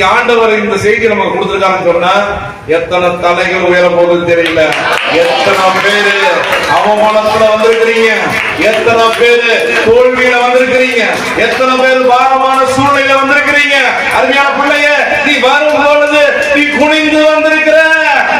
இன்னைக்கு ஆண்டவர் இந்த செய்தி நமக்கு கொடுத்திருக்காங்கன்னு சொன்னா எத்தனை தலைகள் உயர போகுது தெரியல. எத்தனை பேரு அவமானத்துல வந்திருக்கிறீங்க, எத்தனை பேரு தோல்வியில வந்திருக்கிறீங்க, எத்தனை பேர் பாரமான சூழ்நிலை வந்திருக்கிறீங்க. அருமையான பிள்ளைய, நீ வரும் பொழுது நீ குனிந்து வந்திருக்கிற.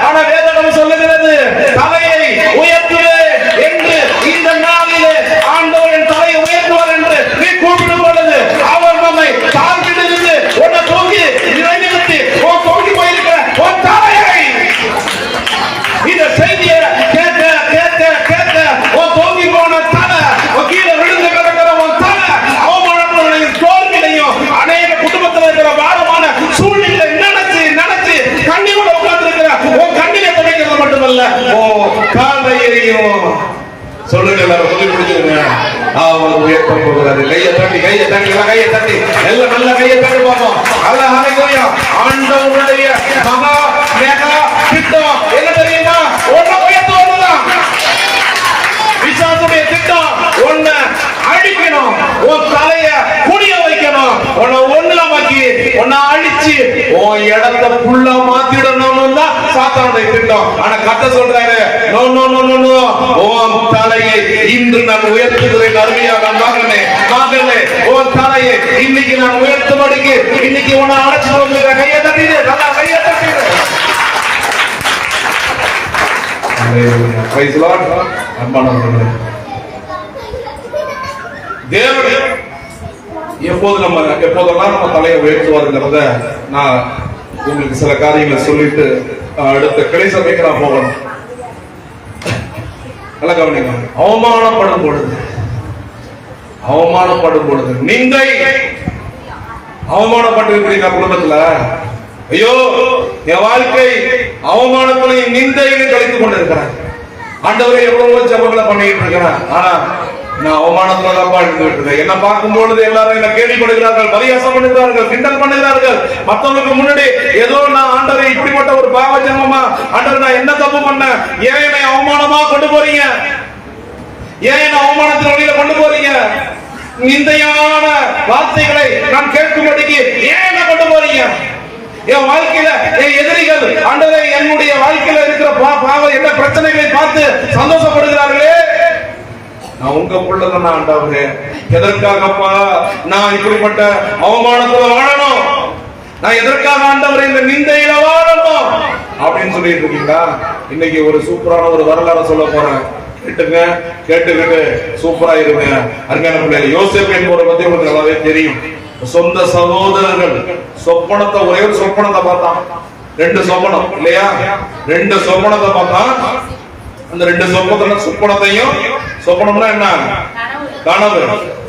ஆனா வேதம் சொல்லுகிறது தலையை உயர்த்துவே என்று. இந்த நாளிலே ஆண்டவரின் தலையை உயர்த்துவார் என்று நீ கூப்பிடும் பொழுது அவர் நம்மை தாழ்த்திலிருந்து உன்னை தூக்கி இறைநிறுத்தி தூக்கி போயிருக்கிற உன் தலையை இந்த செய்தியை கேட்க கேட்க கேட்க உன் தூக்கி போன தலை, கீழே விழுந்து கிடக்கிற உன் தலை அவமானங்களையும் தோல்வியையும் அநேக குடும்பத்தில் இருக்கிற பாரமான சூழ்நிலை நினைச்சு நினைச்சு கண்ணீரோட உட்கார்ந்து இருக்கிற உன் கண்ணீரை துடைக்கிறது மட்டுமல்ல காலையையும் சொல்லுங்க. எல்லாரும் சொல்லி முடிச்சிருங்க. அவர் உயர்த்த போகிறாரு. கையை தட்டி கையை தட்டி கையை தட்டி எல்லாம் நல்ல கையை தட்டி பார்ப்போம். அல்லேலூயா. ஆண்டவருடைய மகா மேகா திட்டம் என்ன தெரியுமா? ஒன்ன உயர்த்துவதுதான். பிசாசுடைய திட்டம் ஒன்ன அழிக்கணும், உன் தலைய குனிய வைக்கணும், உன்னை ஒண்ணுலமாக்கி உன்னை அழிச்சு உன் இடத்தை ஃபுல்லா மாத்திடணும் தான் சாத்தானுடைய திட்டம். ஆனா கர்த்தர் சொல்றாரு, no no no no no, உன் தலையை இன்று நான் உயர்த்துகிறேன். அருமையாக மகனே மகளே, உன் தலையை இன்னைக்கு நான் உயர்த்தும்படிக்கு இன்னைக்கு உன்னை அழைச்சு வந்துருக்க. கையை தட்டிடு, நல்லா கையை தட்டிடு. Price Lord. அன்பானவர்களே, தேவன் எப்போதெல்லாம் நம்ம தலையை உயர்த்துவாருங்கிறத நான் உங்களுக்கு சில காரியங்களை சொல்லிட்டு அடுத்த கிளை சபைக்கு நான் போகணும். நல்ல கவனிங்க. அவமானப்படும் பொழுது நிந்தை அவமானப்பட்டு இருக்கிறீங்க குடும்பத்துல. ஐயோ, என் வாழ்க்கை அவமானத்திலையும் நிந்தையிலும் கழித்துக் கொண்டிருக்கிறேன். ஆண்டவரை எவ்வளவோ ஜெபங்களை பண்ணிட்டு இருக்கிறேன். ஆனா நான் அவமானத்துல தான் வாழ்ந்துட்டு இருக்கேன். என்ன பார்க்கும் பொழுது எல்லாரும் என்ன கேள்விப்படுகிறார்கள், பரியாசம் பண்ணுகிறார்கள், கிண்டல் பண்ணுகிறார்கள். மற்றவங்களுக்கு முன்னாடி ஏதோ நான் ஆண்டவரை இப்படிப்பட்ட ஒரு பாவ ஜென்மமா, ஆண்டவர் நான் என்ன தப்பு பண்ணேன், ஏன் என்னை அவமானமா கொண்டு போறீங்க, ஏன் என்ன அவமானத்தின் வழியில கொண்டு போறீங்க, நிந்தையான வார்த்தைகளை நான் கேட்கும்படிக்கு ஏன் என்ன கொண்டு போறீங்க, என் வாழ்க்கையில என் எதிரிகள் ஆண்டவரை என்னுடைய வாழ்க்கையில இருக்கிற பாவ என்ன பிரச்சனைகளை பார்த்து சந்தோஷப்படுகிறார்களே. நான் உங்க பிள்ளைதான் ஆண்டவரே, எதற்காகப்பா நான் இப்படிப்பட்ட அவமானத்துல வாழணும், நான் எதற்காக ஆண்டவரே இந்த நிந்தையில வாழணும் அப்படின்னு சொல்லிட்டு இருக்கீங்களா? இன்னைக்கு ஒரு சூப்பரான ஒரு வரலாறு சொல்ல போறேன். கேட்டுக்கிட்டு சூப்பரா இருங்க. அருமையான பிள்ளைகள், யோசேப்பு என்பவரை பத்தி உங்களுக்கு நல்லாவே தெரியும். சொந்த சகோதரர்கள் சொப்பனத்தை, ஒரே ஒரு சொப்பனத்தை பார்த்தான், 2 சொப்பனம் இல்லையா, 2 சொப்பனத்தை பார்த்தான். அந்த 2 சொப்பனத்தையும், சொப்பனம்னா என்ன, கனவு,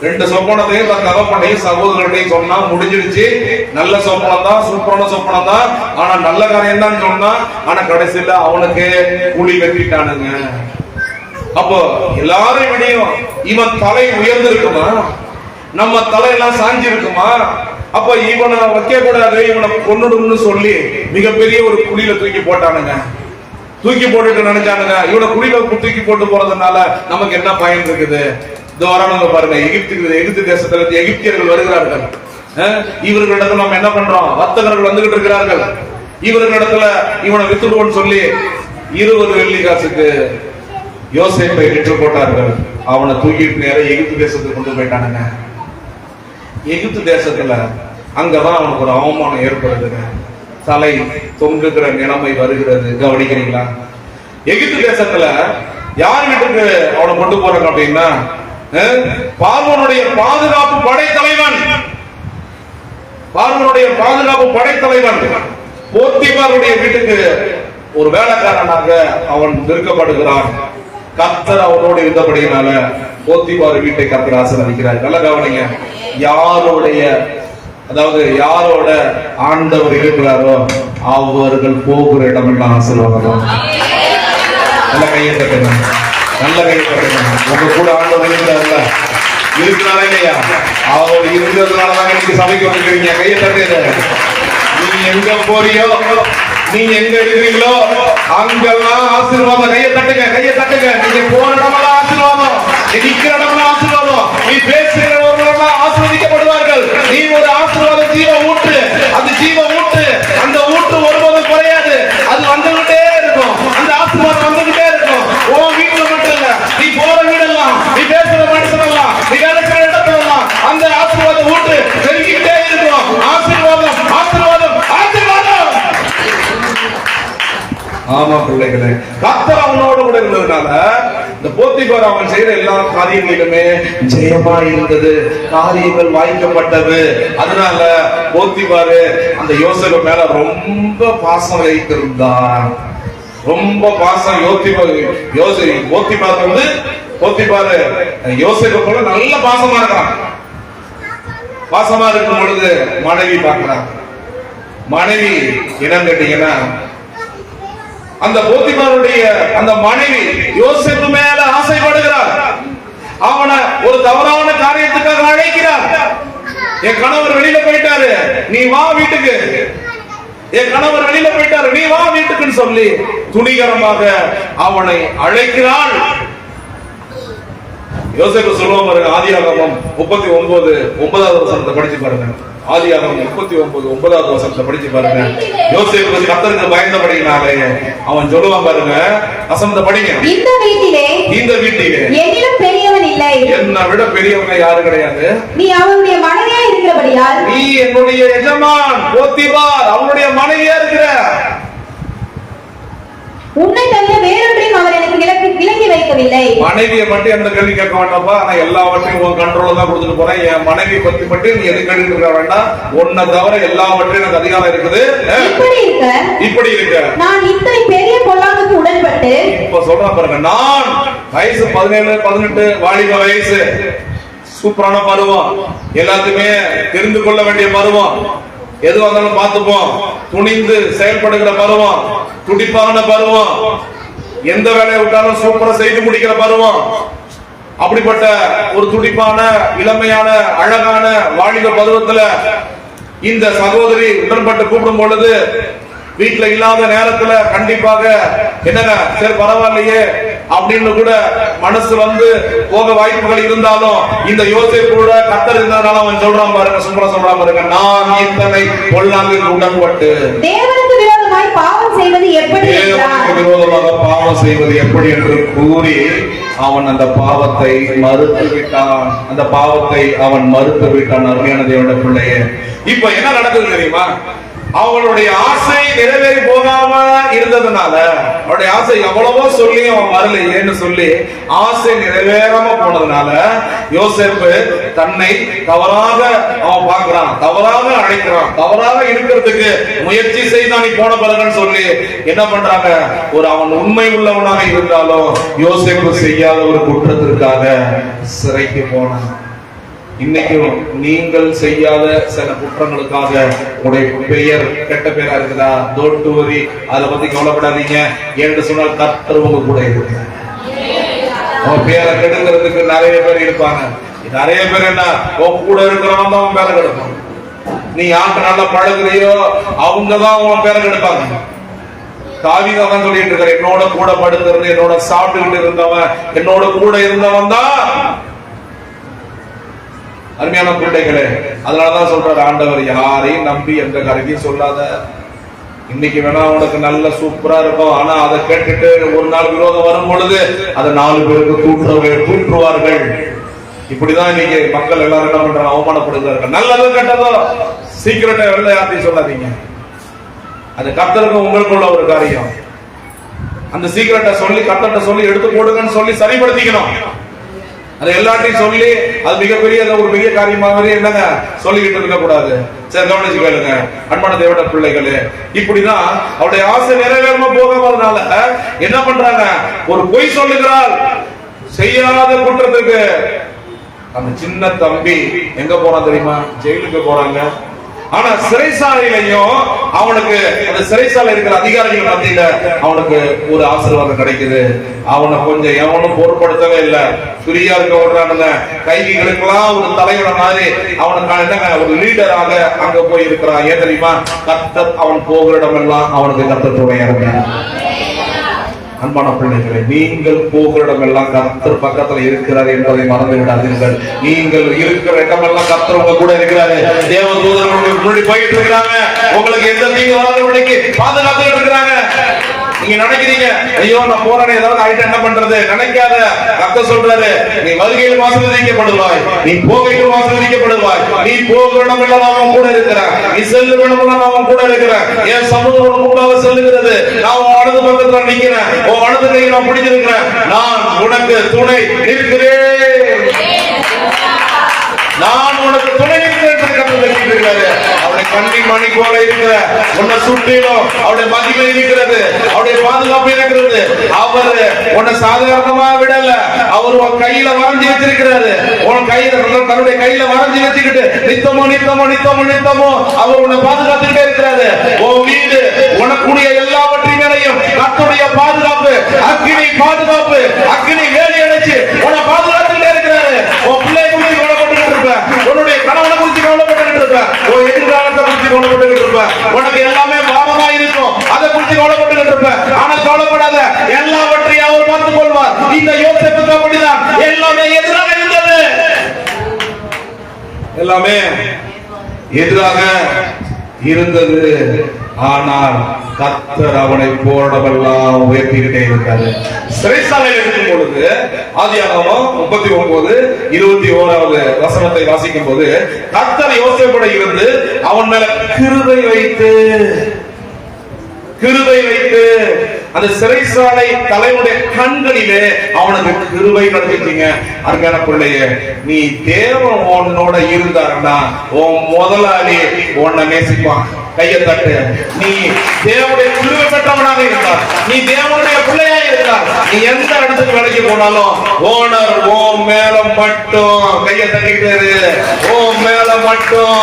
2 சொப்பனத்தையும் தன் தகப்பனையும் சகோதரர்களையும் சொன்னா முடிஞ்சிருச்சு. நல்ல சொப்பனம் தான், சூப்பரான சொப்பனம் தான், ஆனா நல்ல காரியம் தான் சொன்னா. ஆனா கடைசியில அவனுக்கு கூலி கட்டிட்டானுங்க. அப்போ எல்லாரும் விடையும் இவன் தலை உயர்ந்து இருக்குமா, நம்ம தலையெல்லாம் சாஞ்சி இருக்குமா, அப்ப இவனை வைக்க கூடாது, இவனை கொன்னுடும்னு சொல்லி மிகப்பெரிய ஒரு குழியில தூக்கி போட்டானுங்க. தூக்கி போட்டுட்டு நினைச்சானுங்க, இவனை குழியில தூக்கி போட்டு போறதுனால நமக்கு என்ன பயன் இருக்குது. வரானுங்க பாருங்க, எகிப்து தேசத்துல எகிப்தியர்கள் வருகிறார்கள். இவர்களிடத்துல நம்ம என்ன பண்றோம், வர்த்தகர்கள் வந்துகிட்டு இருக்கிறார்கள். இவர்களிடத்துல இவனை வித்துடுவோன்னு சொல்லி 20 வெள்ளி காசுக்கு யோசேப்பை விற்று போட்டார்கள். அவனை தூக்கிட்டு நேரம் எகிப்து தேசத்துக்கு கொண்டு போயிட்டானுங்க. எகிப்து தேசத்துல அங்கதான் அவனுக்கு ஒரு அவமானம் ஏற்படுதுங்க. தலை தொங்குகிற நிலைமை வருகிறது. கவனிக்கிறீங்களா? எகிப்து தேசத்துல யார் வீட்டுக்கு அவனை கொண்டு போறாங்க அப்படின்னா, பார்வோனுடைய பாதுகாப்பு படைத்தலைவன் போத்திபாருடைய வீட்டுக்கு ஒரு வேலைக்காரனாக அவன் நிற்கப்படுகிறான். கர்த்தர் அவனோடு இருந்தபடியினால போத்திபார் வீட்டை கர்த்தர் ஆசீர்வதிக்கிறார். நல்ல கவனிங்க. யாரோட ஆண்டவர் இருக்கிறாரோ அவர்கள் போகிற இடமெல்லாம் ஆசீர்வாதம். நல்ல கையை தட்டுங்க, நல்ல கையை தட்டுங்க. உங்க கூட ஆண்டவர் இருக்கிறாருல்ல, இருக்கிறாரா இல்லையா? அவர் இருக்கிறதுனாலதான் இன்னைக்கு சபைக்கு வந்துருக்கீங்க. கையை தட்டுங்க. நீ எங்க போறியோ, நீங்க எங்க இருக்கிறீங்களோ அங்கெல்லாம் ஆசீர்வாதம். கையை தட்டுங்க, கையை தட்டுங்க. நீங்க போற இடமெல்லாம் ஆசீர்வாதம், நிக்கிற இடமெல்லாம் ஆசீர்வாதம், நீ பேசுகிறவர்களெல்லாம் ஆசீர்வதிக்கப்படுவார்கள். நீ ஒரு ஆசீர்வாத ஜீவ ஊற்று, அந்த ஜீவ ஊற்று கர்த்தர் அவனோடு கூட இருந்ததுனால இந்த போத்திபார் அவன் செய்யற எல்லா காரியங்களிலுமே ஜெயமா இருந்தது, காரியங்கள் வாய்க்கப்பட்டது. அதனால போத்திபார் அந்த யோசேப்பு மேல ரொம்ப பாசம் வைத்திருந்தான். ரொம்ப பாசம். போத்திபார் வந்து போத்திபார் யோசேப்பு போல நல்ல பாசமா இருக்கான். பாசமா இருக்கும் பொழுது மனைவி பார்க்கிறான். மனைவி என்னன்னு கேட்டீங்கன்னா, அந்த போத்திபாருடைய அந்த மனைவி யோசேப்பு மேல ஆசைப்படுகிறார். அவனை ஒரு தவறான காரியத்துக்காக அழைக்கிறார். என் கணவர் வெளியில போயிட்டாரு, நீ வா வீட்டுக்கு. என் கணவர் வெளியில போயிட்டாரு, நீ வா வீட்டுக்குன்னு சொல்லி துணிகரமாக அவனை அழைக்கிறாள். யோசேப்பு சொல்லுவோம் பாருங்க, ஆதியாகமம் 39:9 வசனத்தை படிச்சு பாருங்க. ஆதியாகமம் 39:9 வசனத்தை படிச்சு பாருங்க. யோசேப்பு கர்த்தருக்கு பயந்தபடியினாலே அவன் சொல்லுவான் பாருங்க, வசனத்தை படிங்க. இந்த வீட்டிலே என்னிலும் பெரியவன் இல்லை, என்னை விட பெரியவங்க யாரும் கிடையாது. நீ அவனுடைய மனைவியா இருக்கிறபடியால் நீ என்னுடைய எஜமான் போத்திபார் அவனுடைய மனைவியா இருக்கிற. உன்னை தவிர வேறொன்றையும் அவர் எனக்கு விலக்கி வைக்கவில்லை. மனைவியை மட்டும் எந்த கேள்வி கேட்க வேண்டாம்ப்பா, நான் எல்லாவற்றையும் உன் கண்ட்ரோல தான் கொடுத்துட்டு போறேன். என் மனைவி பத்தி மட்டும் நீ எது கேட்டுட்டு இருக்க வேண்டாம். உன்னை தவிர எல்லாவற்றையும் எனக்கு அதிகாரம் இருக்குது. இப்படி இருக்க நான் இத்தனை பெரிய பொல்லாங்குக்கு உடன்பட்டு இப்ப சொல்றேன் பாருங்க. நான் வயசு 17 18 வாலிப வயசு, சூப்பரான பருவம், எல்லாத்துக்குமே தெரிந்து கொள்ள வேண்டிய பருவம், எது வந்தாலும் பார்த்துப்போம், துணிந்து செயல்படுகிற பருவம், துடிப்பான பருவம், எந்த வேலையை விட்டாலும் சூப்பரா செய்து முடிக்கிற பருவம். அப்படிப்பட்ட ஒரு துடிப்பான இளமையான அழகான வாலிப பருவத்துல இந்த சகோதரி உடன்பட்டு கூப்பிடும் பொழுது வீட்டுல இல்லாத நேரத்துல கண்டிப்பாக என்னங்க சரி பரவாயில்லையே அப்படின்னு கூட மனசு வந்து போக வாய்ப்புகள் இருந்தாலும் இந்த யோசேப்பு கூட கர்த்தர் இருந்ததுனால அவன் சொல்றான் பாருங்க, சும்மா சொல்றான் பாருங்க, நான் இத்தனை பொல்லாங்குக்கு உடன்பட்டு தேவனுக்கு விரோதமாய் பாவம் செய்வது எப்படி, தேவனுக்கு விரோதமாக பாவம் செய்வது எப்படி என்று கூறி அவன் அந்த பாவத்தை மறுத்து விட்டான். அந்த பாவத்தை அவன் மறுத்து விட்டான். அருமையான தேவனுடைய பிள்ளையே, இப்ப என்ன நடக்குது தெரியுமா? அவனுடைய ஆசை நிறைவேறி போகாம இருந்ததுனால, அவனுடைய ஆசை எவ்வளவோ சொல்லி அவன் வரலையேன்னு சொல்லி ஆசை நிறைவேறாம போனதுனால யோசேப்பு தன்னை தவறாக அவன் பார்க்கிறான், தவறாக அழைக்கிறான், தவறாக இருக்கிறதுக்கு முயற்சி செய்தான். நீ போன பிறகுன்னு சொல்லி என்ன பண்றாங்க, ஒரு அவன் உண்மை உள்ளவனாக இருந்தாலும் யோசேப்பு செய்யாத ஒரு குற்றத்திற்காக சிறைக்கு போனான். இன்னைக்கும் நீங்கள் செய்யாத சில குற்றங்களுக்காக உங்களுடைய பெயர் கெட்ட பேரா இருக்குதா, டோன்ட் வரி, அதை பத்தி கவலைப்படாதீங்க. என்று சொன்னால் கர்த்தர் உங்க கூட இருக்கு. உன் பேரை கெடுக்கிறதுக்கு நிறைய பேர் இருப்பாங்க. நிறைய பேர் என்ன, உன் கூட இருக்கிறவன் தான் உன் பேரை கெடுப்பாங்க. நீ யாருக்கு நல்லா பழகுறியோ அவங்கதான் உன் பேரை கெடுப்பாங்க. தாவீதான் சொல்லிட்டு இருக்காரு, என்னோட கூட படுக்கிறது, என்னோட சாப்பிட்டுக்கிட்டு இருந்தவன், என்னோட கூட இருந்தவன் தான். அருமையான பிள்ளைகளே, அதனாலதான் சொல்றாரு ஆண்டவர், யாரையும் நம்பி எந்த காரியத்தையும் சொல்லாத. இன்னைக்கு வேணா உனக்கு நல்ல சூப்பரா இருக்கும், ஆனா அதை கேட்டுட்டு ஒரு நாள் விரோதம் வரும் பொழுது அதை 4 பேருக்கு தூற்றுவார்கள். இப்படிதான் இன்னைக்கு மக்கள் எல்லாரும் என்ன பண்றாங்க, அவமானப்படுகிறார்கள். நல்லதோ கெட்டதோ சீக்கிரட்டை வெளில யார்த்தையும் சொல்லாதீங்க. அது கர்த்தருக்கு உங்களுக்குள்ள ஒரு காரியம். அந்த சீக்கிரட்டை சொல்லி கர்த்தர்ட்ட சொல்லி எடுத்து போடுங்கன்னு சொல்லி சரிப்படுத்திக்கணும். அது எல்லாத்தையும் சொல்லி அது மிகப்பெரிய ஒரு பெரிய காரியமாகவே என்னங்க சொல்லிக்கிட்டு இருக்க கூடாது. சரி, கவனிச்சு கேளுங்க அன்பான தேவனுடைய பிள்ளைகளே, இப்படிதான் அவருடைய ஆசை நிறைவேறாம போகாதனால என்ன பண்றாங்க, ஒரு பொய் சொல்லுகிறாள். செய்யாத குற்றத்துக்கு அந்த சின்ன தம்பி எங்க போறான் தெரியுமா, ஜெயிலுக்கு போறாங்க. ஆனா சிறைசாலையிலையும் அவனுக்கு அந்த சிறைசாலை இருக்கிற அதிகாரிகள் மத்தியில அவனுக்கு ஒரு ஆசீர்வாதம் கிடைக்குது. அவனை கொஞ்சம் எவனும் பொருட்படுத்தவே இல்லை. ஃப்ரீயா இருக்க விடுறானுங்க. கைதிகளுக்கெல்லாம் ஒரு தலைவன மாதிரி அவனுக்கு என்னங்க ஒரு லீடராக அங்க போய் இருக்கிறான். ஏன் தெரியுமா, கர்த்தர் அவன் போகிற இடம் எல்லாம் அவனுக்கு கர்த்தர் துணையா இருக்கான். அன்பான பிள்ளைகளை, நீங்கள் போகிற இடமெல்லாம் கர்த்தர் பக்கத்துல இருக்கிறார் என்பதை மறந்து விடாதீர்கள். நீங்கள் இருக்கிற இடமெல்லாம் கர்த்தர் உங்க கூட இருக்கிறாரு. தேவ தூதர்கள் முன்னாடி போயிட்டு இருக்கிறாங்க. உங்களுக்கு எந்த தீங்கு வராதபடிக்கு பாதுகாத்துட்டு இருக்கிறாங்க. நீங்க நினைக்கிறீங்க, ஐயோ நான் போறேன் ஏதாவது ஆயிட்டு என்ன பண்றது நினைக்காத. கர்த்தர் சொல்றாரு, நீ வருகையில் ஆசீர்வதிக்கப்படுவாய், நீ போகையில் ஆசீர்வதிக்கப்படுவாய். நீ போக இடமெல்லாம் நான் கூட இருக்கிறேன், நீ செல்லும் இடமெல்லாம் நான் கூட இருக்கிறேன். என் சமூகம் முன்பாக செல்லுகிறது, நான் உன் வலது பக்கத்துல நிக்கிறேன், உன் வலது கையை நான் பிடிச்சிருக்கிறேன். நான் உனக்கு துணை நிற்கிறேன், நான் உனக்கு துணை நிற்கிறேன். அவருடைய கண்ணி மணி போல இருக்கிற உன்னை சுற்றிலும் அவருடைய மகிமை இருக்கிறது, அவருடைய பாதுகாப்பு இருக்கிறது. அவர் உன்னை சாதாரணமா விடல, அவர் உன் கையில வரைஞ்சி வச்சிருக்கிறாரு. உன் கையில தன்னுடைய கையில வரைஞ்சி வச்சுக்கிட்டு நித்தமோ நித்தமோ நித்தமோ நித்தமோ அவர் உன்னை பாதுகாத்துக்கிட்டே இருக்கிறாரு. உன் வீடு உனக்குடைய எல்லாவற்றின் மேலையும் கர்த்தருடைய பாதுகாப்பு, அக்கினி பாதுகாப்பு, அக்கினி வேலி அடைச்சு உன்னை பாதுகாத்துக்கிட்டே இருக்கிறாரு. உன் பிள்ளை குறித்து கவலைப்பட்டு இருப்ப, உன்னுடைய கணவனை குறித்து கவலைப்பட்டு இருப்ப, உன் எதிர்காலத்தை குறித்து கவலைப்பட்டு இருப்ப, உனக்கு எல்லாமே பாவமா இருக்கும், அதை குறித்து கவலைப்பட்டு இருப்ப. ஆனால் கவலைப்படாத, எல்லாவற்றையும் அவர் பார்த்துக் கொள்வார். இந்த யோசேப்புக்கு அப்படிதான் எல்லாமே எதிராக இருந்தது, எல்லாமே எதிராக இருந்தது. ஆனால் கர்த்தர் அவனை போராடமெல்லாம் உயர்த்திக்கிட்டே இருக்காரு. சிறைச்சாலையில் இருக்கும் பொழுது ஆதியாகமம் 39:21 வசனத்தை வாசிக்கும் போது கர்த்தர் யோசேப்போடு இருந்து அவன் மேல கிருபை வைத்து அந்த சிறைச்சாலை தலைவனுடைய கண்களிலே அவனுக்கு கிருபை கிடைச்சிட்டீங்க. அருமையான பிள்ளையே, நீ தேவன் உன்னோட இருந்தாருன்னா உன் முதலாளி உன்னை நேசிப்பான். கையை தட்டு. நீ தேவனுடைய கிருபை பெற்றவனாக இருந்தார், நீ தேவனுடைய பிள்ளையா இருந்தார், நீ எந்த இடத்துக்கு வேலைக்கு போனாலும் ஓனர் ஓ மேல மட்டும் கையை தட்டிக்கிட்டு, ஓ மேல மட்டும்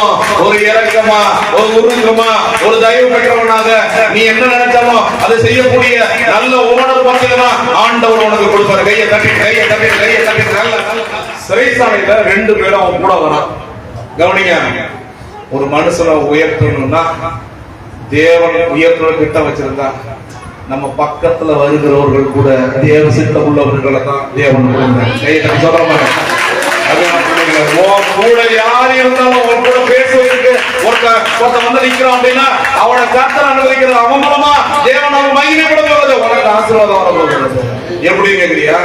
ஒரு இரக்கமா, ஒரு உருக்கமா, ஒரு தயவு பெற்றவனாக நீ என்ன நினைச்சாலும் அதை செய்யக்கூடிய நல்ல ஓனர் பார்த்தீங்கன்னா ஆண்டவர் உனக்கு கொடுப்பாரு. கையை தட்டி கையை தட்டி கையை தட்டி. நல்ல சிறைச்சாலையில 2 பேரும் அவன் கூட வரான். கவனிங்க, ஒரு மனுஷனை உயர்த்தணும்னா தேவன் உயர்த்தணும் திட்டம் வச்சிருந்தா நம்ம பக்கத்துல வருகிறவர்கள் கூட தேவ சித்தம் உள்ளவர்களை தான் தேவன் சொல்ற மாதிரி. கூட யார் இருந்தாலும் ஒரு கூட பேசுவதற்கு ஒருத்த வந்து நிக்கிறான் அப்படின்னா அவனை கர்த்தர் அனுமதிக்கிறது, அவன் மூலமா தேவன் அவன் மகிமைப்பட போறது, உனக்கு ஆசீர்வாதம் வர போகிறது. எப்படி கேக்குறியா?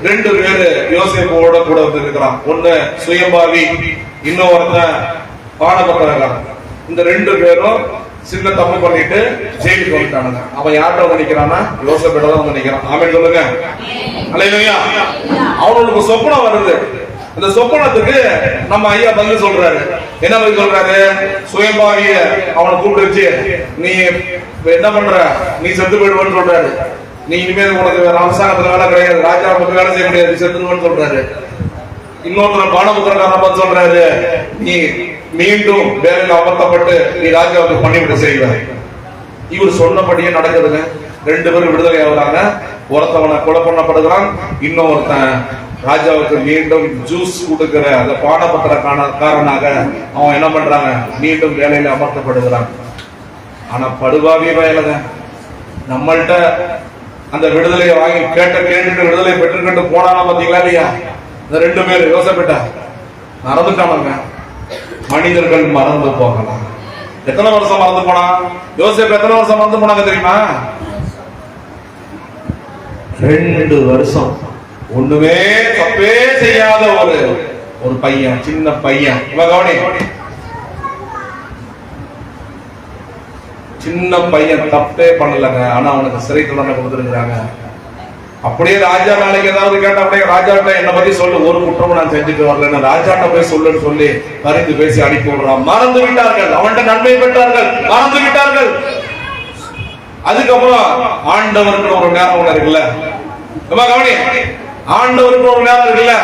2 பேரு யோசேப்போட கூட வந்து இருக்கிறான். ஒண்ணு சுயம்பாவி, இன்னொருத்தன் பானபத்திரக்காரன். இந்த 2 பேரும் சின்ன தப்பு பண்ணிட்டு ஜெயிலுக்கு வந்துட்டானுங்க. அவன் யார்கிட்ட வந்து நிக்கிறான்னா யோசேப்பிட்ட தான் வந்து நிக்கிறான். ஆமென் சொல்லுங்க. அல்லேலூயா. அவனுக்கு சொப்பனம் வருது. அந்த சொப்பனத்துக்கு நம்ம ஐயா பதில் சொல்றாரு. என்ன பதில் சொல்றாரு? சுயம்பாவிய அவனை கூப்பிட்டு வச்சு, நீ என்ன பண்ற, நீ செத்து போயிடுவேன்னு சொல்றாரு. நீ இனிமேல் உனக்கு அரசாங்கத்துல வேலை கிடையாது, ராஜாவுக்கு வேலை செய்ய முடியாது, செத்துருவேன்னு சொல்றாரு. இன்னொருத்தர் பானபுத்திரக்காரன் பார்த்து சொல்றாரு, நீ மீண்டும் வேலையில் அமர்த்தப்பட்டு நீ ராஜாவுக்கு பண்ணிவிட செய்வார். இவர் சொன்னபடியே நடக்குதுங்க. 2 பேரும் விடுதலை ஆகுறாங்க. ஒருத்தவனை கொலை பண்ணப்படுகிறான், இன்னொருத்தன் ராஜாவுக்கு மீண்டும் ஜூஸ் கொடுக்கிற அந்த பானபத்திரக்காரனாக அவன் என்ன பண்றாங்க, மீண்டும் வேலையில அமர்த்தப்படுகிறான். ஆனா படுபாவி வயலுங்க, நம்மள்கிட்ட அந்த விடுதலையை வாங்கி கேட்டுட்டு விடுதலை பெற்றுக்கிட்டு போனானா பாத்தீங்களா இல்லையா? இந்த 2 பேர் யோசேப்பிட்ட மறந்துட்டானுங்க. மனிதர்கள் மறந்து போகலாம். எத்தனை வருஷம் மறந்து போனா? யோசேப்பு எத்தனை வருஷம் மறந்து போனாங்க தெரியுமா? 2 வருஷம். ஒண்ணுமே தப்பே செய்யாத ஒரு பையன், சின்ன பையன். கவனி, சின்ன பையன் தப்பே பண்ணலங்க. ஆனா அவனுக்கு சிறை தண்டனை கொடுத்துருக்காங்க. அப்படியே ராஜா நாளைக்கு ஏதாவது கேட்டா அப்படியே ராஜாட்ட என்ன பத்தி சொல்லு, ஒரு குற்றமும் நான் செஞ்சுட்டு வரல, ராஜாட்ட போய் சொல்லுன்னு சொல்லி பரிந்து பேசி அனுப்பி விடுறான். மறந்து விட்டார்கள், அவன்கிட்ட நன்மை பெற்றார்கள், மறந்து விட்டார்கள். அதுக்கப்புறம் ஆண்டவருக்கு ஒரு நேரம் ஒண்ணு இருக்குல்ல, கவனி, ஆண்டவருக்கு ஒரு நேரம் இருக்குல்ல.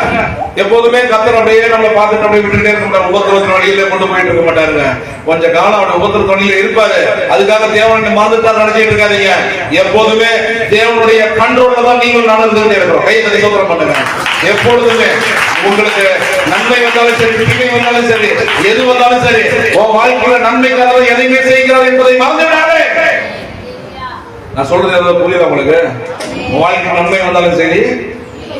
எப்போதுமே கர்த்தர் அப்படியே நம்மளை பார்த்துட்டு அப்படியே விட்டுட்டே இருக்க மாட்டார். உபத்திரத்தின் வழியில கொண்டு போயிட்டு இருக்க மாட்டாருங்க. கொஞ்ச காலம் அவருடைய உபத்திரத்தின் வழியில இருப்பாரு. அதுக்காக தேவனை மறந்துட்டார் நினைச்சிட்டு இருக்காதீங்க. எப்போதுமே தேவனுடைய கண்ட்ரோல்ல தான் நீங்கள் நடந்துகிட்டே இருக்கிறோம். கையை தட்டி சோதனை பண்ணுங்க. எப்பொழுதுமே உங்களுக்கு நன்மை வந்தாலும் சரி, தீமை வந்தாலும் சரி, எது வந்தாலும் சரி, உன் வாழ்க்கையில நன்மைக்காக எதையுமே செய்கிறார் என்பதை மறந்துவிடாதே. நான் சொல்றது ஏதாவது புரியுதா உங்களுக்கு? உன் வாழ்க்கை நன்மை வந்தாலும் சரி,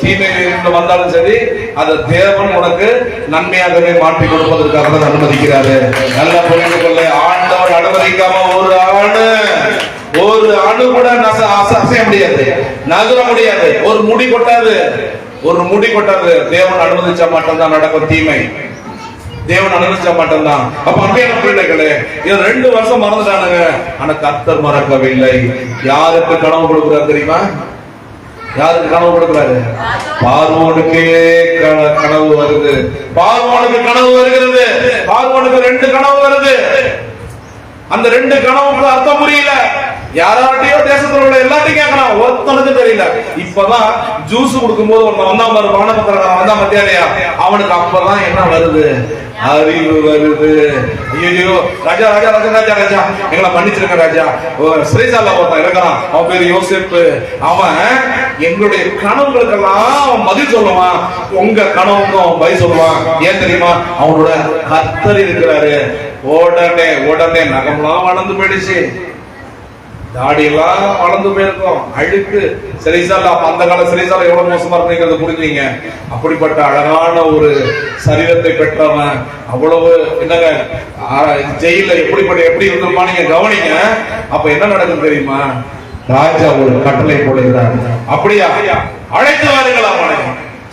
தீமை வந்தாலும் சரி, அது தேவன் உனக்கு நன்மையாகவே மாற்றி கொடுப்பதற்காக தான் அனுமதிக்கிறாரு. நல்லா புரிந்து கொள்ள. ஆண்டவர் அனுமதிக்காம ஒரு ஆணு ஒரு அணு கூட அசைய முடியாது, நகர முடியாது, ஒரு முடி கொட்டாது, ஒரு முடி கொட்டாது. தேவன் அனுமதிச்சா மட்டும்தான் நடக்கும் தீமை, தேவன் அனுமதிச்சா மட்டும்தான். அப்ப அன்றைய பிள்ளைகளே, இது 2 வருஷம் மறந்துட்டானுங்க. ஆனா கர்த்தர் மறக்கவில்லை. யாருக்கு கனவு கொடுக்கிறார் தெரியுமா? யாருக்கு கனவு கொடுக்கிறாரு? பார்வோனுக்கே கனவு வருது. பார்வோனுக்கு கனவு வருகிறது. பார்வோனுக்கு 2 கனவு வருது. அந்த 2 கனவுக்கு அர்த்தம் புரியல. யாராட்டையோ தேசத்துல உள்ள எல்லாத்தையும் கேட்கலாம், ஒருத்தனுக்கு தெரியல. இப்பதான் ஜூஸ் கொடுக்கும் போது ஒருத்தன் வந்தா பாரு, பானபத்திரம் வந்தா மத்தியாலையா, அவனுக்கு அப்பதான் என்ன வருது? அறிவு வருது. ஐயோ ராஜா ராஜா ராஜா ராஜா ராஜா எங்களை மன்னிச்சிருக்க ராஜா. சிறைசால ஒருத்தன் இருக்கிறான், அவன் பேரு யோசேப்பு. அவன் எங்களுடைய கனவுகளுக்கெல்லாம் அவன் பதில் சொல்லுவான், உங்க கனவுக்கும் அவன் பதில் சொல்லுவான். ஏன் தெரியுமா? அவனோட கர்த்தர் இருக்கிறாரு. உடனே உடனே நகம்லாம் வளர்ந்து போயிடுச்சு, தாடியெல்லாம் வளர்ந்து போயிருக்கும், அழுக்கு. சிறைசாலை, அந்த கால சிறைசாலை எவ்வளவு மோசமா இருக்குங்கிறத புரிஞ்சுங்க. அப்படிப்பட்ட அழகான ஒரு சரீரத்தை பெற்றவன், அவ்வளவு என்னங்க ஜெயில எப்படி இருந்திருப்பான் நீங்க கவனிங்க. அப்ப என்ன நடக்கும் தெரியுமா? ராஜா ஒரு கட்டளை போடுகிறார். அப்படியா? அழைத்து வாருங்கள் அவனை.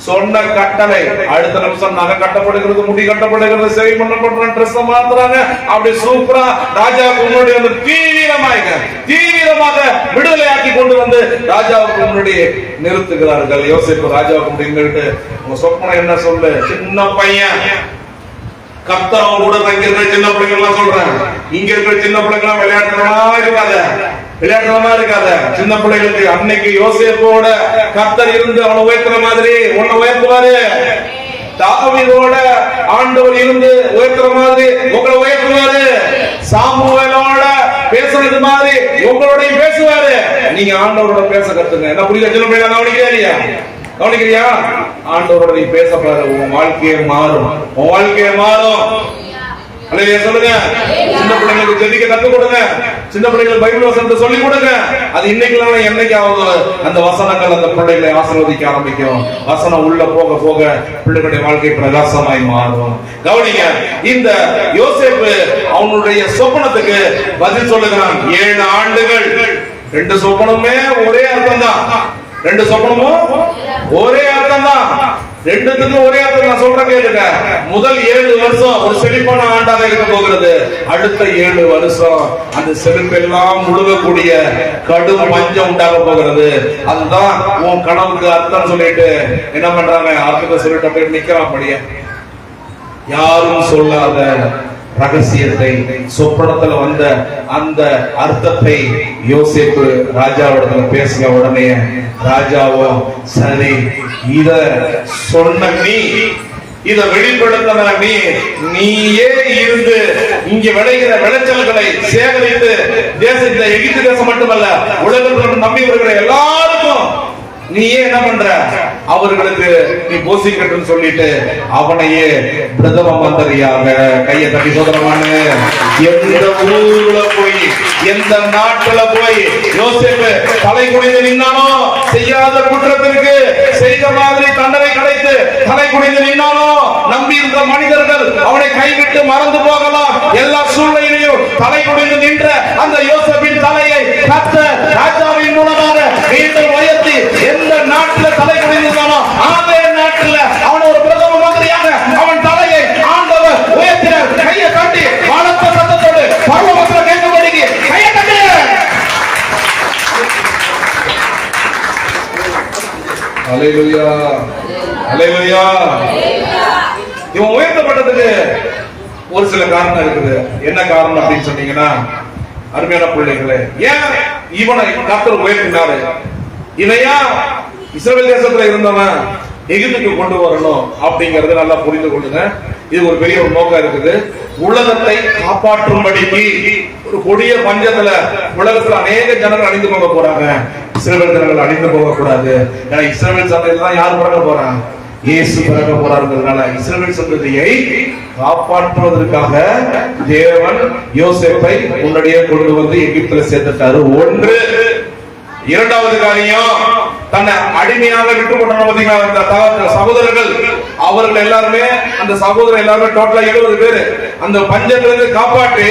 சொன்ன கட்டளை. அடுத்த நிமிஷம் நகை கட்டப்படுகிறது, முடி கட்டப்படுகிறது, சேவை பண்ணப்படுற ட்ரெஸ் மாத்துறாங்க. அப்படி சூப்பரா ராஜாவுக்கு முன்னாடி வந்து தீவிரமாக விடுதலையாக்கி கொண்டு வந்து ராஜாவுக்கு முன்னாடி நிறுத்துகிறார்கள். யோசிப்பு ராஜாவுக்கு முன்னாடி உங்க சொப்பனை என்ன சொல்லு? சின்ன பையன், கர்த்தர் கூட தங்கி இருக்கிற சின்ன பிள்ளைங்க எல்லாம் சொல்றேன், இங்க இருக்கிற சின்ன பிள்ளைங்க எல்லாம் விளையாடுறமா இருக்காத. சின்ன பிள்ளைகளுக்கு அன்னைக்கு யோசேப்போட கர்த்தர் இருந்து அவனை உயர்த்துற மாதிரி உன்னை உயர்த்துவாரு. தாவீதோட ஆண்டவர் இருந்து உயர்த்துற மாதிரி உங்களை உயர்த்துவாரு. சாமுவேலோட பேசுறது மாதிரி உங்களோடையும் பேசுவாரு. நீங்க ஆண்டவரோட பேச கத்துங்க. என்ன புரியுதா? சின்ன பிள்ளைங்க கவனிக்கிறியா? ஆண்டவரோட நீ பேச பாரு, உன் வாழ்க்கையே மாறும், உன் வாழ்க்கையே மாறும். சொல்லுங்க. சின்ன பிள்ளைங்களுக்கு ஜெபிக்க கத்து கொடுங்க. சின்ன பிள்ளைங்களுக்கு பைபிள் வசனத்தை சொல்லி கொடுங்க. அது இன்னைக்கு என்னைக்காவது அந்த வசனங்கள் அந்த பிள்ளைகளை ஆசீர்வதிக்க ஆரம்பிக்கும். வசனம் உள்ள போக போக பிள்ளைகளுடைய வாழ்க்கை பிரகாசமாய் மாறும். கவனிங்க, இந்த யோசேப்பு அவனுடைய சொப்பனத்துக்கு பதில் சொல்லுகிறான். 7 ஆண்டுகள். 2 சொப்பனமே ஒரே அர்த்தம் தான். 2 சொப்பனமும் ஒரே அர்த்தம் தான். 2த்துக்கும் ஒரே அர்த்தம். நான் சொல்றேன் கேளுங்க. முதல் 7 வருஷம் ஒரு செழிப்பான ஆண்டாக இருக்க போகிறது. அடுத்த 7 வருஷம் அந்த செழிப்பெல்லாம் முழுகக்கூடிய கடும் பஞ்சம் உண்டாக போகிறது. அதுதான் உன் கனவுக்கு அர்த்தம் சொல்லிட்டு என்ன பண்றாங்க? அர்த்தத்தை சொல்லிட்டு அப்படியே நிக்கிறான். அப்படியே யாரும் சொல்லாத ரகசியத்தை, சொப்பனத்துல வந்த அந்த அர்த்தத்தை யோசேப்பு ராஜாவிடத்துல பேசின உடனே ராஜாவும் சரி, இத சொன்ன நீ, இத வெளிப்படுத்தின நீயே இருந்து இங்க விளைகிற விளைச்சல்களை சேகரித்து தேசத்துல, எகிப்து தேசம் மட்டுமல்ல உலகத்தில் நம்பி வருகிற எல்லாருக்கும் நீயே என்ன பண்ற? அவர்களுக்கு நீ போசிக்கட்டுன்னு சொல்லிட்டு அவனையே பிரதம மந்திரியாக கையை தட்டி சோதரமான எந்த ஊர்ல போய், எந்த நாட்டுல போய் யோசேப்பு தலை குனிந்து நின்னானோ, செய்யாத குற்றத்திற்கு செய்த மாதிரி தண்டனை கிடைத்து தலை குனிந்து நின்னானோ, நம்பி இருந்த மனிதர்கள் அவனை கைவிட்டு மறந்து போகலாம். எல்லா சூழ்நிலையிலும் தலை குனிந்து நின்ற அந்த யோசேப்பின் தலையை கர்த்தர் ராஜாவின் மூலமாக மீண்டும் உயர்த்தி எந்த நாட்டில் தலை குனிந்தானோ அதே நாட்டில் அவன் ஒரு பிரதம மந்திரியாக அவன் தலையை ஆண்டவர் உயர்த்தினார். கையை காட்டி பலத்த சத்தத்தோடு பரலோகத்தில் கேட்கும்படி கையை காட்டு. அல்லேலூயா, அல்லேலூயா. இவன் உயர்த்தப்பட்டதுக்கு ஒரு சில காரணம் இருக்குது. என்ன காரணம் அப்படின்னு சொன்னீங்கன்னா, அருமையான பிள்ளைகளே, ஏன் இவனை கர்த்தர் உயர்த்தினாரு? இவையா இஸ்ரவேல் தேசத்துல இருந்தவன் எகிப்துக்கு கொண்டு வரணும் அப்படிங்கறது நல்லா புரிந்து கொள்ளுங்க. இது ஒரு பெரிய ஒரு நோக்கம் இருக்குது. உலகத்தை காப்பாற்றும்படிக்கு ஒரு கொடிய பஞ்சத்துல உலகத்துல அநேக ஜனங்கள் அழிந்து போக போறாங்க. இஸ்ரவேல் ஜனங்கள் அழிந்து போக கூடாது. ஏன்னா இஸ்ரவேல் சந்ததியில தான் யார் பிறக்க போறாங்க? இயேசு பிறக்க போறாருங்கிறதுனால இஸ்ரவேல் சந்ததியை காப்பாற்றுவதற்காக தேவன் யோசேப்பை முன்னாடியே கொண்டு வந்து எகிப்துல சேர்த்துட்டாரு. ஒன்று. இரண்டாவது காரியம், தன்னை அடிமையாக விட்டு கொண்டாங்க பாத்தீங்களா அந்த சகோதரர்கள். அவர்கள் எல்லாருமே அந்த சகோதரர் எல்லாருமே டோட்டலா 70 பேரு அந்த பஞ்சத்திலிருந்து காப்பாற்றி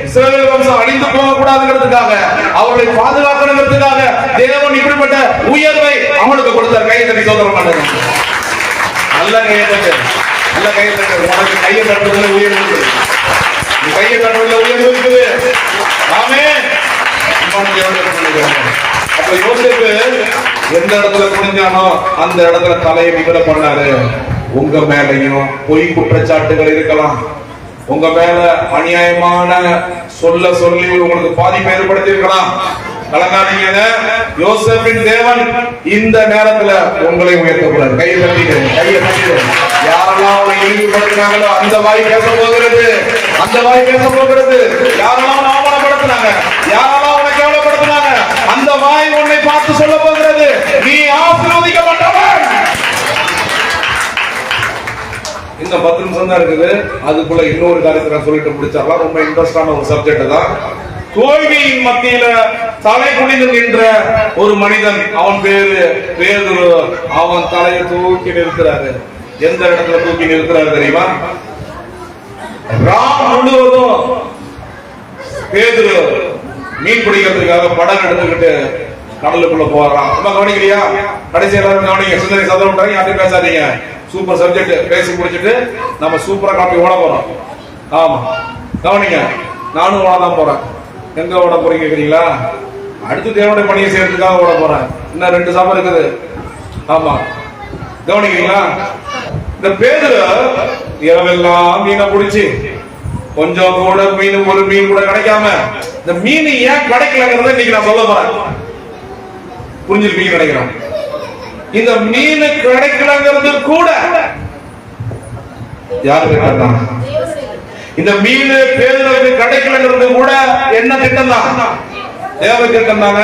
இஸ்ரவேல் வம்சம் அழிந்து போக கூடாதுங்கிறதுக்காக, அவர்களை பாதுகாக்கணுங்கிறதுக்காக தேவன் இப்படிப்பட்ட உயர்வை அவனுக்கு கொடுத்தார். கையை தட்டி சோதனை பண்ணுங்க. நல்ல கையை தட்டு, நல்ல கையை தட்டு. உனக்கு கையை தட்டுறதுல உயர்வு இருக்குது, நீ கையை தட்டுறதுல உயர்வு இருக்குது. ஆமென். அப்ப யோசேப்பு எந்த இடத்துல குனிஞ்சானோ அந்த இடத்துல தலையை நிமிர பண்ணாரு. உங்க மேலையும் பொய் குற்றச்சாட்டுகள் இருக்கலாம், உங்க மேல அநியாயமான சொல்லி உங்களுக்கு பாதிப்பை ஏற்படுத்தி இருக்கலாம். கலங்காதீங்க. யோசேப்பின் தேவன் இந்த நேரத்துல உங்களை உயர்த்தக்கூடாது. கையை தட்டிடு, கையை தட்டிடு. யாரெல்லாம் உங்களை இழிவுபடுத்தினாங்களோ அந்த வாய் பேச போகிறது, அந்த வாய் பேச போகிறது. யாரெல்லாம் அவமானப்படுத்தினாங்க, யாரெல்லாம் உன்னை கேவலப்படுத்தினாங்க, அந்த வாய் உன்னை பார்த்து சொல்ல போகிறது, நீ ஆசீர்வதிக்கப்பட்டவன். இந்த 10 நிமிஷம் தான் இருக்குது. அதுக்குள்ள இன்னொரு காரியத்தை நான் சொல்லிட்டு முடிச்சிடலாம். ரொம்ப இன்ட்ரெஸ்டான ஒரு சப்ஜெக்ட் தான். தோல்வியின் மத்தியில தலை குனிந்து நின்ற ஒரு மனிதன், அவன் பேரு பேதுரு. அவன் தலையை தூக்கி நிறுத்துறாரு. எந்த இடத்துல தூக்கி நிறுத்துறாரு தெரியுமா? ராம் முழுவதும் பேதுரு மீன் பிடிக்கிறதுக்காக படகு எடுத்துக்கிட்டு கடலுக்குள்ள போறான். நம்ம கவனிக்கலையா? கடைசி எல்லாரும் கவனிங்க. சிந்தனை சதம் யார்ட்டையும் பேசாதீங்க. சூப்பர் சப்ஜெக்ட் பேசி முடிச்சுட்டு நம்ம சூப்பரா காப்பி ஓட போறோம். ஆமா, கவனிங்க. நானும் ஓட தான் போறேன். எங்க ஓட போறீங்க கேக்குறீங்களா? அடுத்து தேவனுடைய பணியை செய்யறதுக்காக ஓட போறேன். இன்னும் 2 சாப்பம் இருக்குது. ஆமா, கவனிக்கிறீங்களா? இந்த பேதுரு இரவெல்லாம் மீனை பிடிச்சி கொஞ்சம் கூட ஒரு மீன் கூட கிடைக்காம, இந்த மீன் ஏன் கிடைக்கலங்கிறத இன்னைக்கு நான் சொல்ல போறேன். புரிஞ்சிருப்பீங்க நினைக்கிறேன். இந்த மீன் கிடைக்கலங்கிறது கூட யாரு கேட்டா? இந்த மீன் பேதுருக்கு கிடைக்கலங்கிறது கூட என்ன திட்டம் தான்? தேவ திட்டம் தாங்க.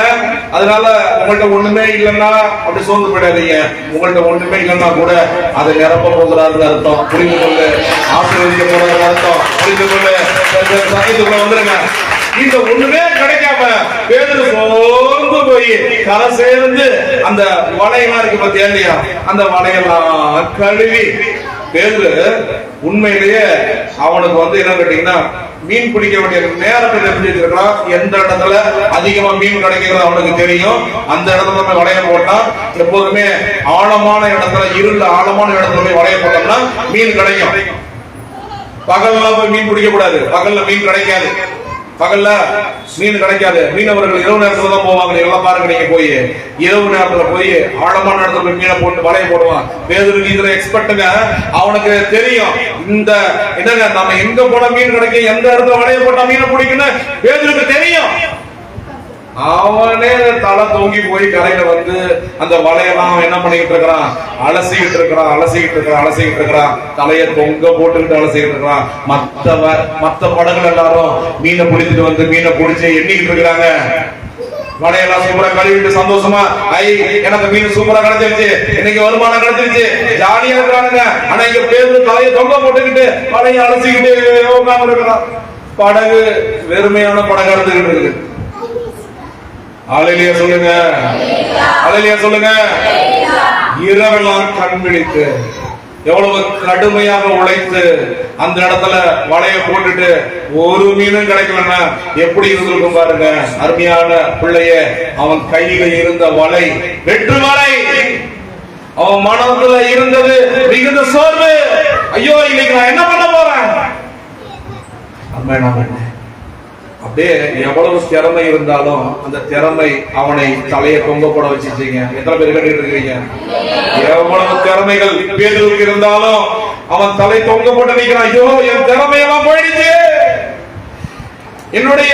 அதனால உங்கள்கிட்ட ஒண்ணுமே இல்லைன்னா அப்படி சோர்ந்து போயிடாதீங்க. உங்கள்கிட்ட ஒண்ணுமே இல்லைன்னா கூட அதை நிரப்ப போகிறாருன்னு அர்த்தம். புரிந்து கொண்டு ஆசீர்வதிக்க போறாரு அர்த்தம். புரிந்து கொண்டு சமயத்துக்குள்ள வந்துருங்க. இந்த ஒண்ணுமே கிடைக்காம பேதுரு சோர்ந்து போய் கரை சேர்ந்து அந்த வலையெல்லாம் இருக்கு பத்தியா இல்லையா? அந்த வலையெல்லாம் கழுவி பேதுரு உண்மையிலேயே அவனுக்கு என்ன கேட்டீங்கன்னா, மீன் பிடிக்க வேண்டிய நேரத்தை தெரிஞ்சிருக்கிறான். எந்த இடத்துல அதிகமா மீன் கிடைக்கிறது அவனுக்கு தெரியும். அந்த இடத்துல போய் வளைய போட்டா, எப்போதுமே ஆழமான இடத்துல, இருள் ஆழமான இடத்துல போய் வளைய போட்டோம்னா மீன் கிடைக்கும். பகல்ல போய் மீன் பிடிக்க கூடாது. பகல்ல மீன் கிடைக்காது. பகல்ல மீன் கிடைக்காது. மீனவர்கள் இரவு நேரத்துல தான் போவாங்க. எல்லாம் பாருங்க, நீங்க போய் இரவு நேரத்துல போய் ஆழமான இடத்துல போய் மீனை போட்டு வலைய போடுவான். பேதுருக்கு இதுல எக்ஸ்பர்ட்டுங்க. அவனுக்கு தெரியும் இந்த என்னங்க நம்ம எங்க போனா மீன் கிடைக்கும், எந்த இடத்துல வலைய போட்டா மீனை பிடிக்கணும் பேதுருக்கு தெரியும். அவனே தலை தூங்கி போய் கரையில வந்து அந்த வலையெல்லாம் என்ன பண்ணிக்கிட்டு இருக்கிறான்? அலசிக்கிட்டு இருக்கிறான். தலையை தொங்க போட்டுக்கிட்டு அலசிக்கிட்டு இருக்கிறான். மத்த படங்கள் எல்லாரும் மீனை பிடிச்சிட்டு வந்து மீனை பிடிச்சி எண்ணிக்கிட்டு இருக்கிறாங்க. வலையெல்லாம் சூப்பரா கழுவிட்டு சந்தோஷமா, எனக்கு மீன் சூப்பரா கிடைச்சிருச்சு, இன்னைக்கு வருமானம் கிடைச்சிருச்சு, ஜாலியா இருக்கிறானுங்க. ஆனா இங்க பேருந்து தலையை தொங்க போட்டுக்கிட்டு வலையை அலசிக்கிட்டு இருக்கிறான். படகு வெறுமையான படகு இருந்துகிட்டு இருக்கு. அல்லேலூயா சொல்லுங்க, அல்லேலூயா சொல்லுங்க. இரவெல்லாம் கண் விழித்து எவ்வளவு கடுமையாக உழைத்து அந்த இடத்துல வலைய போட்டுட்டு ஒரு மீனும் கிடைக்கலன்னா எப்படி இருந்திருக்கும் பாருங்க. அருமையான பிள்ளைய, அவன் கையில இருந்த வலை வெற்று வலை, அவன் மனதுல இருந்தது மிகுந்த சோர்வு. ஐயோ, இன்னைக்கு நான் என்ன பண்ண போறேன்? அப்படியே எவ்வளவு திறமை இருந்தாலும் அந்த திறமை அவனை தலையை தொங்க போட வச்சிருச்சீங்க. எத்தனை பேர் கேட்டு இருக்கிறீங்க? எவ்வளவு திறமைகள் பேதுருக்கு இருந்தாலும் அவன் தலை தொங்க போட்டு நிற்கிறான். ஐயோ, என் திறமையெல்லாம் போயிடுச்சு. என்னுடைய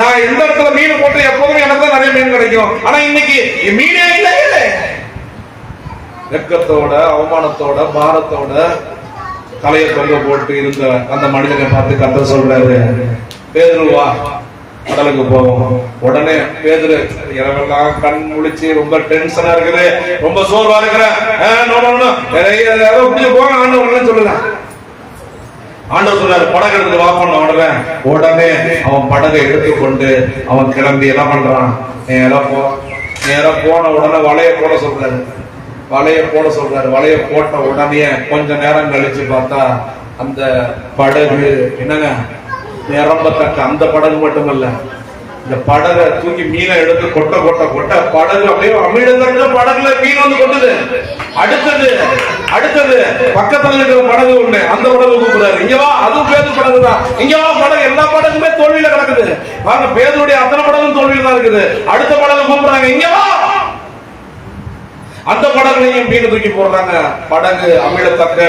நான் எந்த இடத்துல மீன் போட்டு எப்போதுமே எனக்கு தான் நிறைய மீன் கிடைக்கும். ஆனா இன்னைக்கு மீனே இல்லை. வெட்கத்தோட, அவமானத்தோட, பாரத்தோட தலையை தொங்க போட்டு இருந்த அந்த மனிதனை பார்த்து கர்த்தர் சொல்றாரு, பேதுருவா கடலுக்கு போவோம். உடனே பேதுரு இரவெல்லாம் கண் முழிச்சு ரொம்ப டென்ஷனா இருக்குது, ரொம்ப சோர்வா இருக்கிறேன். போங்க ஆண்டவர் சொல்லுங்க. ஆண்டவர் சொல்றாரு, படகு எடுத்து வா பண்ண. உடனே அவன் படகை எடுத்துக்கொண்டு அவன் கிளம்பி என்ன பண்றான்? நேரா நேரம் போன உடனே வலைய போட சொல்றாரு. வலைய போட்ட உடனே கொஞ்ச நேரம் கழிச்சு பார்த்தா அந்த படகு என்னங்க நிரம்பத்தக்க. அந்த படகு மட்டுமல்ல, இந்த படகை தூக்கி மீனை எடுத்து கொட்ட படகு அப்படியே அமிழ்ந்த படகுல மீன் வந்து கொட்டுது. அடுத்தது பக்கத்துல இருக்கிற படகு ஒண்ணு, அந்த படகு கூப்பிடுறாரு, இங்க வா. அதுவும் பேது படகுதான். இங்க வா படகு. எல்லா படகுமே தோல்வியில கிடக்குது. பாருங்க, பேதுடைய அத்தனை படகும் தோல்வியில தான் இருக்குது. அடுத்த படகு கூப்பிடுறாங்க, இங்க வா. அந்த படகுலையும் மீன் தூக்கி போடுறாங்க. படகு அமிழத்தக்க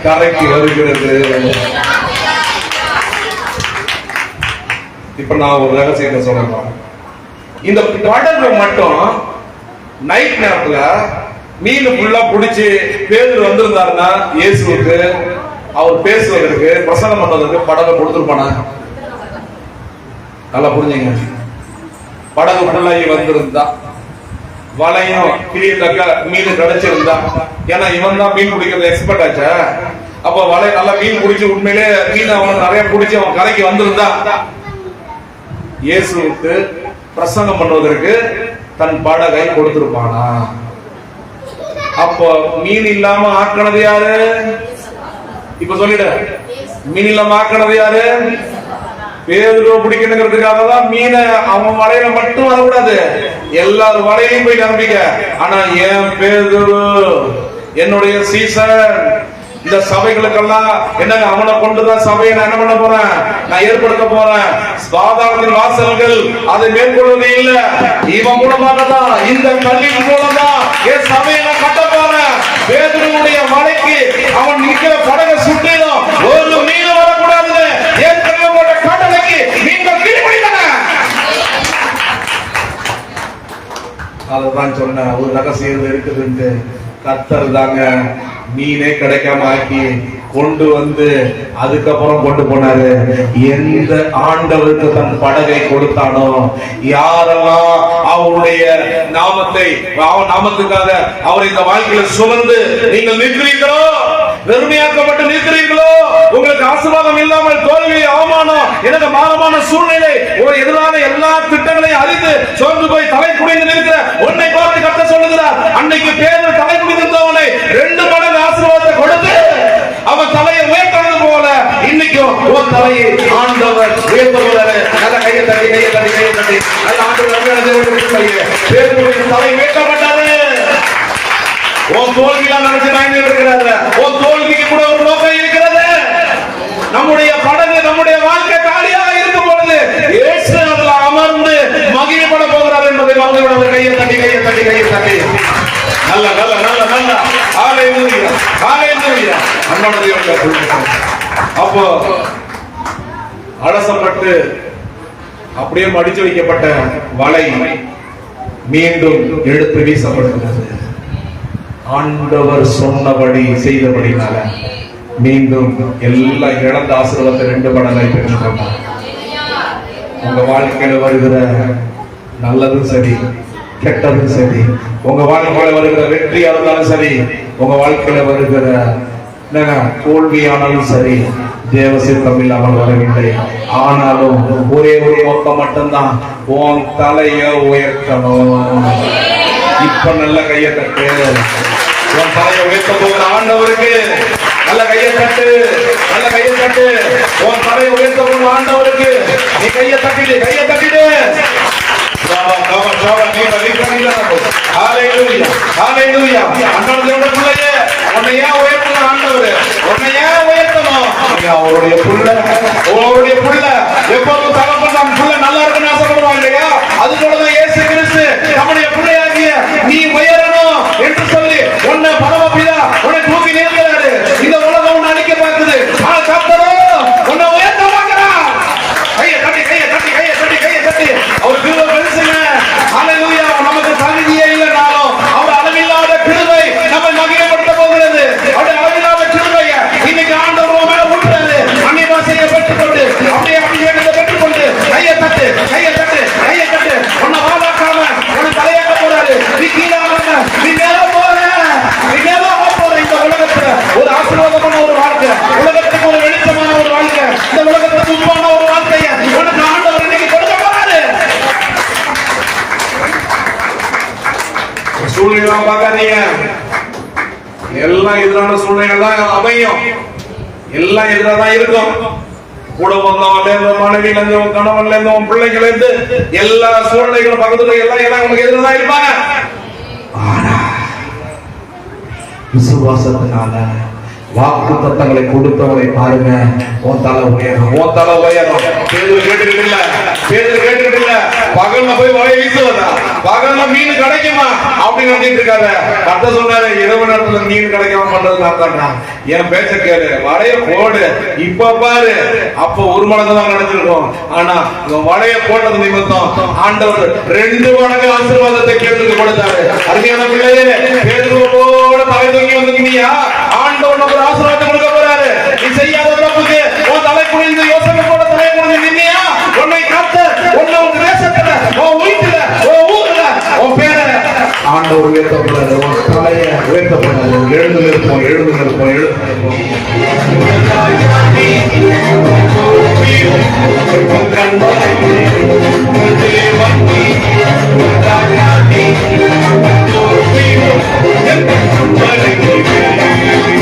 கரைக்கு வருகிறது. இப்ப நான் ஒரு ரகசியத்தை சொல்றேன். இந்த படகு மட்டும் நைட் நேரத்துல மீன் ஃபுல்லா பிடிச்சி பேதுரு வந்திருந்தாருன்னா இயேசுவுக்கு அவர் பேசுவதற்கு பிரசங்கம் பண்றதுக்கு படகு கொடுத்துருப்பானா? நல்லா புரிஞ்சுங்க. படகு ஃபுல்லாகி வந்திருந்தா, வலையும் கிளியத்தக்க மீன் கிடைச்சிருந்தா, ஏன்னா இவன் தான் மீன் பிடிக்கிறது எக்ஸ்பர்ட் ஆச்சா. அப்ப வலை நல்லா மீன் பிடிச்சி உண்மையிலே மீன் அவன் நிறைய பிடிச்சி அவன் கரைக்கு வந்திருந்தா இயேசுவுக்கு பிரசங்கம் பண்ணுவதற்கு தன் படகை கொடுத்திருப்பானா? அப்போ மீன் இல்லாம ஆக்கினது யாரு? இப்ப சொல்லிட, மீன் இல்லாம ஆக்கினது யாரு? பேதுருவை பிடிக்கணுங்கிறதுக்காக தான் மீனை அவன் வலையில மட்டும் வரக்கூடாது, எல்லாரும் வலையிலையும் போய் நம்பிக்க. ஆனா ஏன் பேதுரு என்னுடைய சீசன், இந்த சபைகளுக்கெல்லாம் என்னங்க அவனை கொண்டுதான் சபையை நான் என்ன பண்ண போறேன், நான் ஏற்படுத்த போறேன். சாதாரண வாசல்கள் அதை மேற்கொள்வது இல்ல, இவன் மூலமாக தான், இந்த கல்லின் மூலமா என் சபையை நான் கட்ட போறேன். பேதுருவுடைய மலைக்கு அவன் நிக்கிற படகை சுற்றிலும் ஒரு மீன் வரக்கூடாது. ஏற்கனவே போட்ட கடலைக்கு நீங்கள் கீழ்படித்தன. அதுதான் சொன்ன ஒரு ரகசியம் இருக்குதுன்னு. கர்த்தர் தாங்க மீனே கிடைக்காம ஆக்கி கொண்டு வந்து அதுக்கப்புறம் கொண்டு போனாரு. எந்த ஆண்டவருக்கு தன் படகை கொடுத்தானோ, யாரெல்லாம் அவருடைய நாமத்தை நாமத்துக்காக அவரை இந்த வாழ்க்கையில சுமந்து நீங்கள் நிற்கிறீர்களோ, வெறுமையாக்கப்பட்டு நிற்கிறீர்களோ, உங்களுக்கு ஆசீர்வாதம் இல்லாமல் தோல்வி, அவமானம், எனக்கு மாறமான சூழ்நிலை, ஒரு எதிரான எல்லா திட்டங்களையும் அறிந்து சோர்ந்து போய் தலை குனிந்து நிற்கிற உன்னை பார்த்து கர்த்தர் சொல்லுகிறார், அன்னைக்கு பேதுரு தலை குனிந்திருந்தவனை 2 மடங்கு ஆசீர்வாதத்தை கொடுத்து அவன் தலையை உயர்த்தது போல இன்னைக்கும் ஒரு தலையை ஆண்டவர் உயர்த்துகிறார். நல்ல கையை தட்டி நல்ல ஆண்டவர் தலை உயர்த்தப்பட்டது. உன் தோல்வியெல்லாம் நினைச்சு பயந்து இருக்கிறாரு. உன் தோல்விக்கு கூட ஒரு நோக்கம் இருக்கிறது. நம்முடைய படகு, நம்முடைய வாழ்க்கை காலியாக இருக்கும் பொழுது இயேசு அதில் அமர்ந்து மகிமைப்பட போகிறார் என்பதை மறந்துவிடாமல் கையை தட்டி நல்ல நல்ல நல்ல நல்ல ஹalleluya ஹalleluya. அப்போ அலசப்பட்டு அப்படியே மடிச்சு வைக்கப்பட்ட வலை மீண்டும் எடுத்து வீசப்படுகிறது. ஆண்டவர் சொன்னபடி செய்தபடினால மீண்டும் எல்லா இழந்த ஆசீர்வாதத்தை 2 மடங்காய் பெற்றுக்கொண்டார். உங்க வாழ்க்கையில வருகிற நல்லதும் சரி, கெட்டதும் சரி, உங்க வாழ்க்கையில வருகிற வெற்றியா இருந்தாலும் சரி, உங்க வாழ்க்கையில வருகிற தோல்வியானாலும் சரி, தேவ சித்தம் இல்லாமல் வரவில்லை. ஆனாலும் ஒரே ஒரு நோக்கம் மட்டும்தான், உன் தலைய உயர்த்தணும். இப்ப நல்ல கையை தட்டு. உன் தலையை உயர்த்த போகிற ஆண்டவருக்கு நல்ல கையை தட்டு. உன் தலையை உயர்த்த போகிற ஆண்டவருக்கு நீ கையை தட்டிடு. அவருடைய புள்ள எப்போதும் தகப்பன் புள்ள நல்லா இருக்குன்னு ஆசைப்படுவாங்க இல்லையா? அது போலதான் இயேசு கிறிஸ்து நம்முடைய பிள்ளையாகிய நீ உயரணும் என்று சொல்லி உன்னை பரமபிதா உன்னை தூக்கி நிறுத்துறாரு. இந்த உலகம் உன்னை அழிக்க பார்க்குது, ஆனால் கர்த்தரோ உன்னை உயர்த்த பார்க்கிறார். கையை தட்டி அவர் கிருபை பெருசுங்க. ஹல்லேலூயா. நமக்கு தகுதியே இல்லைனாலும் அவர் அளவில்லாத கிருபை நம்மை மகிமைப்படுத்த போகிறது. அவருடைய அளவில்லாத கிருபையை இன்னைக்கு ஆண்டவர் மேல ஊற்றுறாரு. அன்னை பாஷையை பெற்றுக்கொண்டு அப்படியே அபிஷேகத்தை பெற்றுக்கொண்டு கையை தட்டு. உன்னை எல்லாம் பார்க்காதீங்க. எல்லாம் எதிரான சூழ்நிலைகள் தான் அமையும். எல்லாம் எதிராதான் இருக்கும். கூட வந்தவன்ல இருந்து, மனைவியில இருந்து, கணவன்ல இருந்து, பிள்ளைகள் இருந்து, எல்லா சூழ்நிலைகளும் பக்கத்துல எல்லாம் உங்களுக்கு எதிராதான் இருப்பாங்க. ஆனா விசுவாசத்தினால வாக்கு தத்தங்களை கொடுத்தவரை பாருங்க, உன் தலை உயரும், உன் தலை உயரும். பேதுரு கேட்டுக்கிட்டு இல்ல, பேதுரு கேட்டுக்கிட்டு இல்ல, பகல்ல போய் வலைய வீசுவதா, பகல்ல மீன் கிடைக்குமா அப்படின்னு நினைச்சிட்டு இருக்காரு. கர்த்தர் சொன்னாரு, இரவு நேரத்துல மீன் கிடைக்காம பண்றது நான். என் பேச்ச கேளு, வலைய போடு. இப்ப பாரு, அப்ப ஒரு மடங்கு தான் கிடைச்சிருக்கும். ஆனா வலைய போட்டது நிமித்தம் ஆண்டவர் 2 மடங்கு ஆசீர்வாதத்தை கேட்டு கொடுத்தாரு. அருமையான பிள்ளையே, பேதுருவோட தலை தூக்கி வந்துட்டீங்க. ஆண்டவர் நமக்கு ஆசீர்வாதத்தை கொடுக்க போறாரு. நீ செய்யாத தப்புக்கு உன் தலை குனிந்து யோசனையோட தலை குனிந்து நின்னியா, உன்னை கர்த்தர் உன் தேசத்துல, உன் வீட்டுல, உன் ஊர்ல, உன் பேரை ஆண்டவர் உயர்த்தப்படுறாரு. உன் தலையை உயர்த்தப்படுறாரு. எழுந்து நிற்போம், எழுந்து நிற்போம், எழுந்து நிற்போம்.